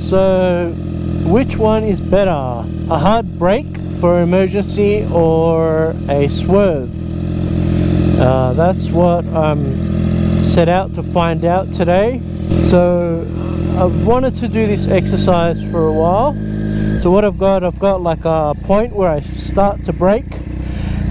so which one is better? A hard brake for emergency or a swerve? That's what I'm set out to find out today. So I've wanted to do this exercise for a while. So what I've got like a point where I start to brake,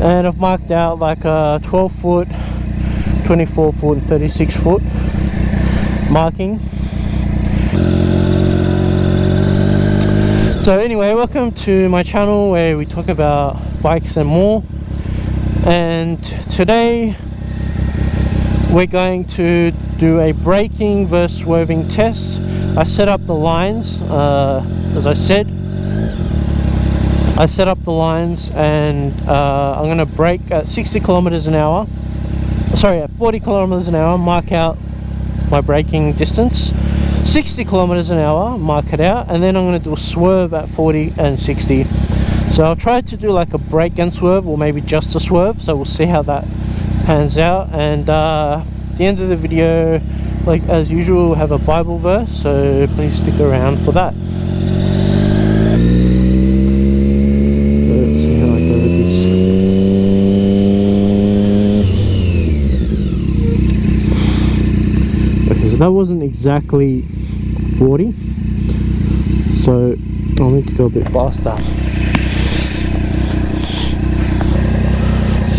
and I've marked out like a 12 foot, 24 foot and 36 foot marking. So anyway, welcome to my channel where we talk about bikes and more. And today we're going to do a braking versus swerving test. I set up the lines, as I said. I set up the lines, and I'm going to brake at 60 kilometers an hour. Sorry, at 40 kilometers an hour, mark out my braking distance. 60 kilometers an hour, mark it out, and then I'm going to do a swerve at 40 and 60. So I'll try to do like a brake and swerve, or maybe just a swerve, so we'll see how that pans out. And at the end of the video, like as usual, we'll have a Bible verse, so please stick around for that. So let's see how I go with this. Okay, so that wasn't exactly 40, so I'll need to go a bit faster.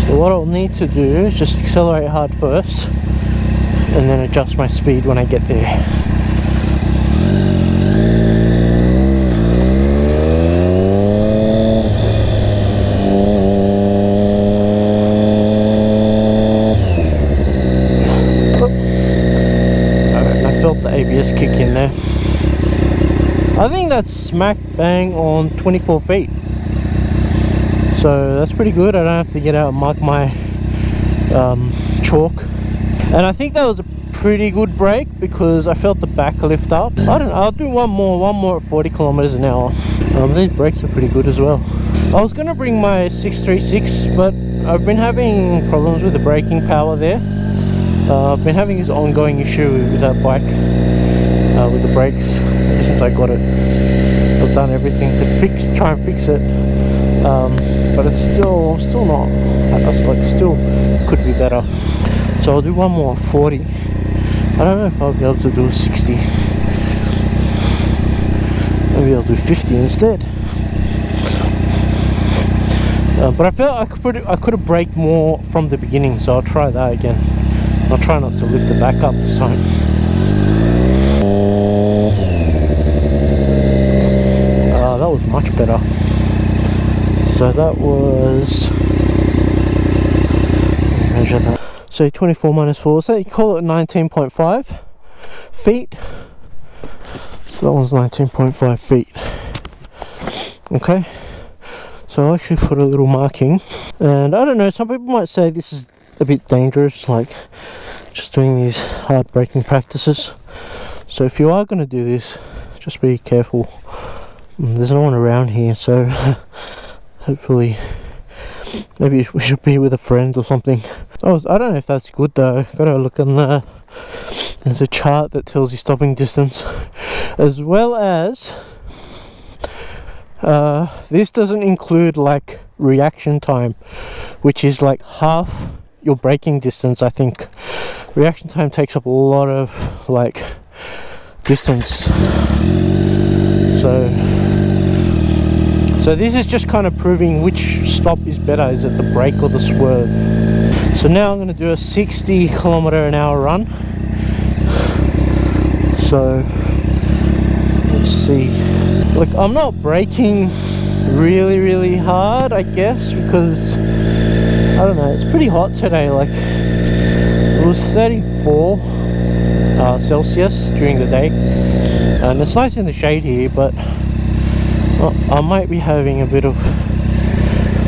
So what I'll need to do is just accelerate hard first and then adjust my speed when I get there. Alright, I felt the ABS kick in there. I think that's smack bang on 24 feet. So that's pretty good. I don't have to get out and mark my chalk. And I think that was a pretty good brake because I felt the back lift up. I don't know, I'll do one more at 40 kilometers an hour. These brakes are pretty good as well. I was going to bring my 636, but I've been having problems with the braking power there. I've been having this ongoing issue with that bike, with the brakes, ever since I got it. I've done everything to try and fix it, but it's still not. Still could be better. So I'll do one more at 40. I don't know if I'll be able to do 60. Maybe I'll do 50 instead. But I felt I could have braked more from the beginning, so I'll try that again. I'll try not to lift it back up this time. That was much better. So that was, measure that. So 24 minus 4, so you call it 19.5 feet. So that one's 19.5 feet. Okay, so I'll actually put a little marking. And I don't know, some people might say this is a bit dangerous, like just doing these hard braking practices. So if you are going to do this, just be careful. There's no one around here, so hopefully maybe we should be with a friend or something. I don't know if that's good though. Gotta look on there's a chart that tells you stopping distance, as well as this doesn't include like reaction time, which is like half your braking distance. I think reaction time takes up a lot of like distance. So this is just kind of proving which stop is better. Is it the brake or the swerve? So now I'm going to do a 60 kilometer an hour run. So let's see. Look, I'm not braking really hard, I guess, because I don't know, it's pretty hot today. Like it was 34 Celsius during the day, and it's nice in the shade here, but I might be having a bit of,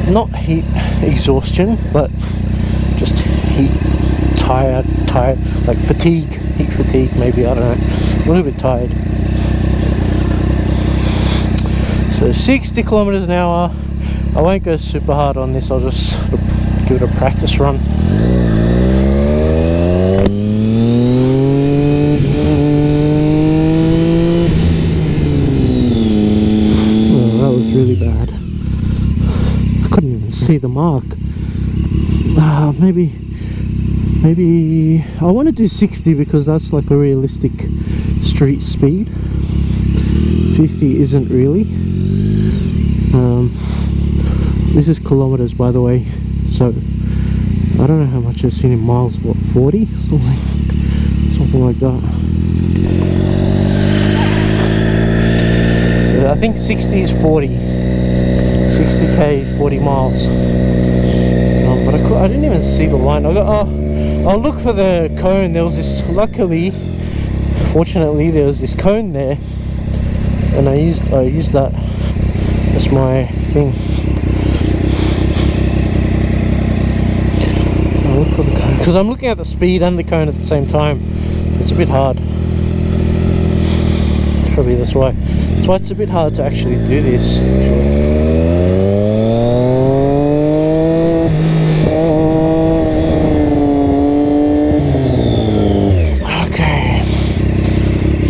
not heat exhaustion, but just heat tired, like fatigue, heat fatigue maybe, I don't know, a little bit tired. So 60 kilometers an hour. I won't go super hard on this, I'll just give it a practice run. see the mark. Maybe I want to do 60 because that's like a realistic street speed. 50 isn't really. This is kilometers, by the way, so I don't know how much I've seen in miles. What, 40? Something like that. So I think 60 is 40. 60k, 40 miles. But I didn't even see the line. I'll look for the cone. There was this, fortunately there was this cone there, and I used that as my thing. I'll look for the cone because I'm looking at the speed and the cone at the same time. It's a bit hard. Probably that's why it's a bit hard to actually do this actually.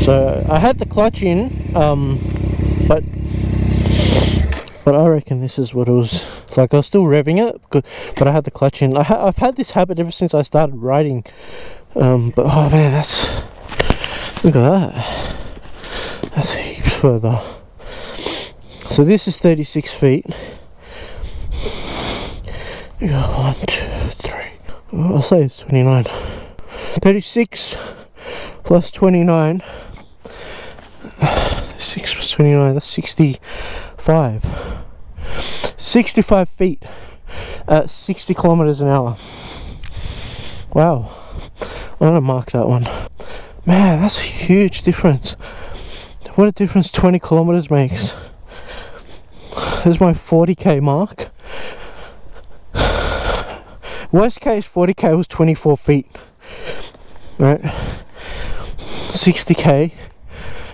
So I had the clutch in, but I reckon this is what it was like. I was still revving it, but I had the clutch in. I've had this habit ever since I started riding. But oh man, look at that. That's heaps further. So this is 36 feet. You go 1, 2, 3. I'll say it's 29. 36 plus 29. 6 plus 29, that's 65. 65 feet at 60 kilometers an hour. Wow. I'm gonna mark that one. Man, that's a huge difference. What a difference 20 kilometers makes. There's my 40k mark. Worst case 40k was 24 feet. Right? 60k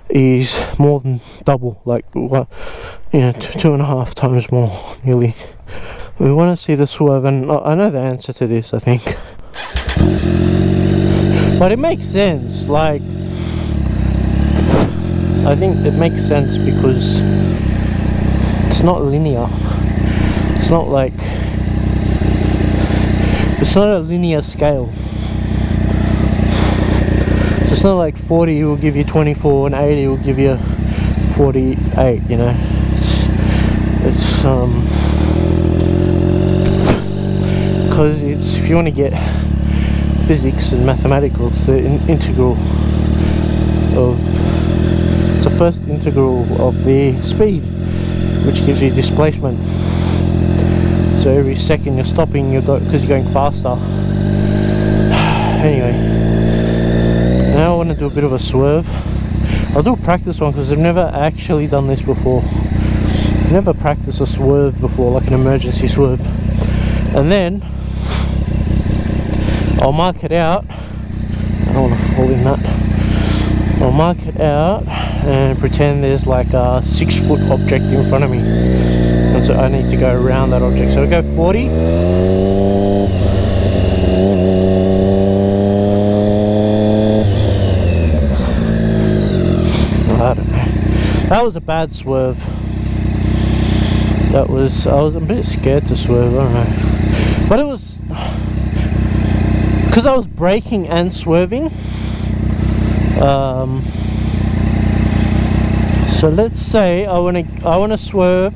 is more than double, like what, you know, 2.5 times more nearly. We want to see the swerve, and I know the answer to this, I think, but it makes sense. Like, I think it makes sense because it's not linear. It's not like, it's not a linear scale. It's not like 40 will give you 24 and 80 will give you 48, you know. It's because it's, if you want to get physics and mathematical, it's the integral of, it's the first integral of the speed, which gives you displacement. So every second you're stopping, because you're going faster. Anyway, now I want to do a bit of a swerve. I'll do a practice one because I've never actually done this before. I've never practiced a swerve before, like an emergency swerve. And then I'll mark it out. I don't want to fall in that. I'll mark it out and pretend there's like a 6-foot object in front of me, and so I need to go around that object. So I go 40. I don't know. That was a bad swerve. I was a bit scared to swerve, I don't know. But it was because I was braking and swerving. So let's say I want to swerve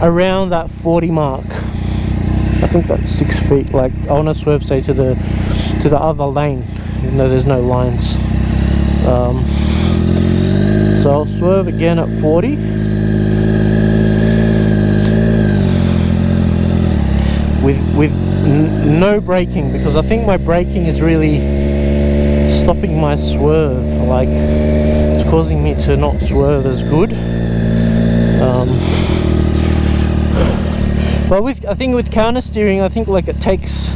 around that 40 mark. I think that's 6 feet. Like, I want to swerve, say, to the other lane, even though there's no lines. So I'll swerve again at 40. With no braking, because I think my braking is really stopping my swerve. Like, it's causing me to not swerve as good. But I think with counter steering, I think like it takes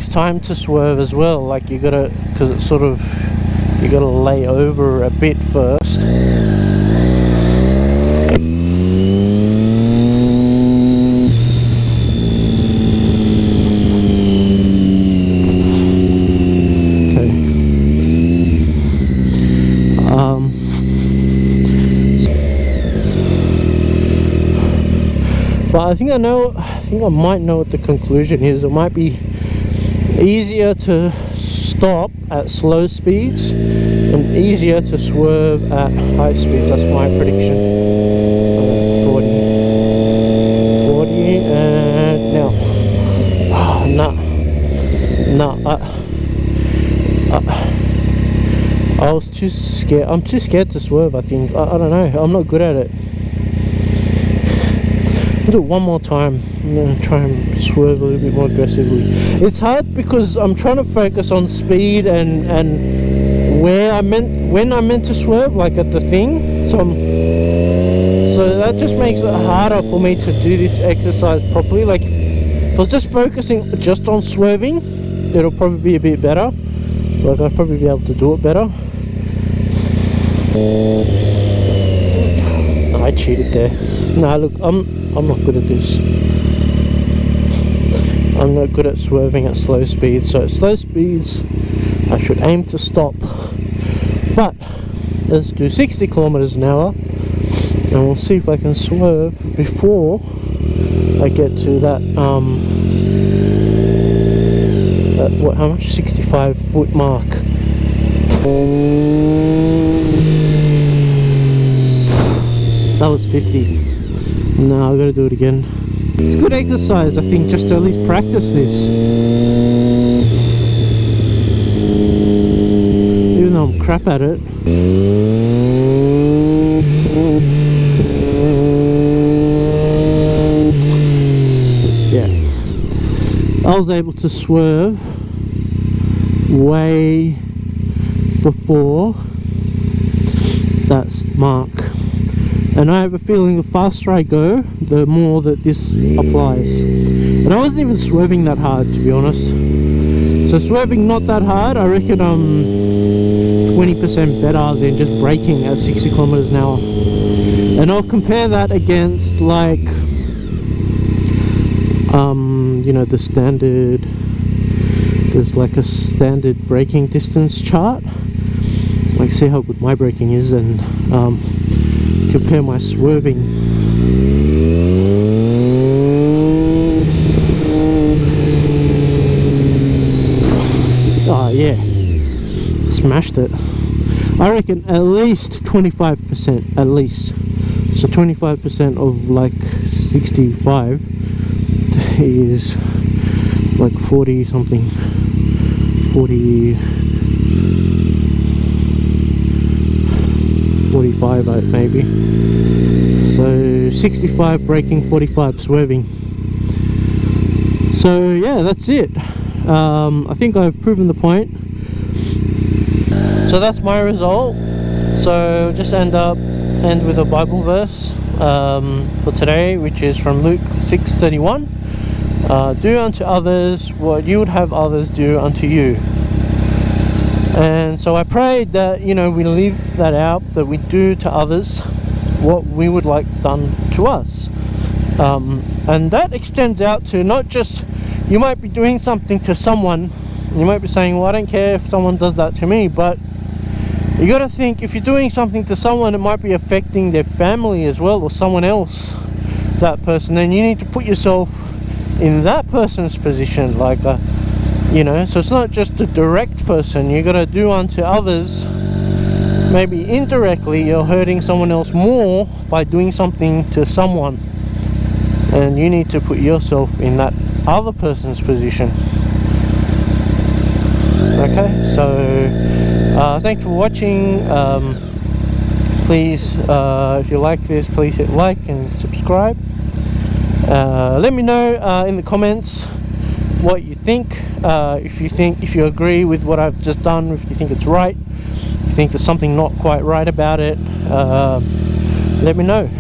time to swerve as well. Like, you gotta, because it's sort of, you gotta lay over a bit first. But I think I know think I might know what the conclusion is. It might be easier to stop at slow speeds and easier to swerve at high speeds. That's my prediction. 40 and now. I was too scared. I'm too scared to swerve, I think. I don't know. I'm not good at it. I'll do it one more time. I'm going to try and swerve a little bit more aggressively. It's hard because I'm trying to focus on speed and when I meant to swerve, like at the thing. So that just makes it harder for me to do this exercise properly. Like if I was just focusing just on swerving, it'll probably be a bit better. Like I'd probably be able to do it better. I cheated there. Nah, look, I'm not good at this. I'm not good at swerving at slow speeds. So at slow speeds, I should aim to stop. But let's do 60 kilometers an hour, and we'll see if I can swerve before I get to that how much? 65 foot mark. That was 50. No, I gotta do it again. It's good exercise, I think, just to at least practice this. Even though I'm crap at it. Yeah. I was able to swerve way before that mark. And I have a feeling the faster I go, the more that this applies. And I wasn't even swerving that hard, to be honest. So swerving not that hard, I reckon I'm 20% better than just braking at 60 kilometers an hour. And I'll compare that against, like, you know, the standard, there's like a standard braking distance chart. Like, see how good my braking is, and compare my swerving. Oh yeah, smashed it. I reckon at least 25%, at least. So 25% of like 65 is like 40 something, 40, 45 maybe. So 65 braking, 45 swerving. So yeah, that's it. I think I've proven the point. So that's my result. So just end with a Bible verse for today, which is from Luke 6:31. Do unto others what you would have others do unto you. And so I prayed that, you know, we live that out, that we do to others what we would like done to us. And that extends out to not just, you might be doing something to someone, you might be saying, well, I don't care if someone does that to me, but you got to think, if you're doing something to someone, it might be affecting their family as well, or someone else, that person, and you need to put yourself in that person's position, like you know. So it's not just a direct person, you got to do unto others. Maybe indirectly you're hurting someone else more by doing something to someone, and you need to put yourself in that other person's position. Okay, so thanks for watching. Please, if you like this, please hit like and subscribe. Let me know in the comments what you think. If you agree with what I've just done, if you think it's right, if you think there's something not quite right about it, let me know.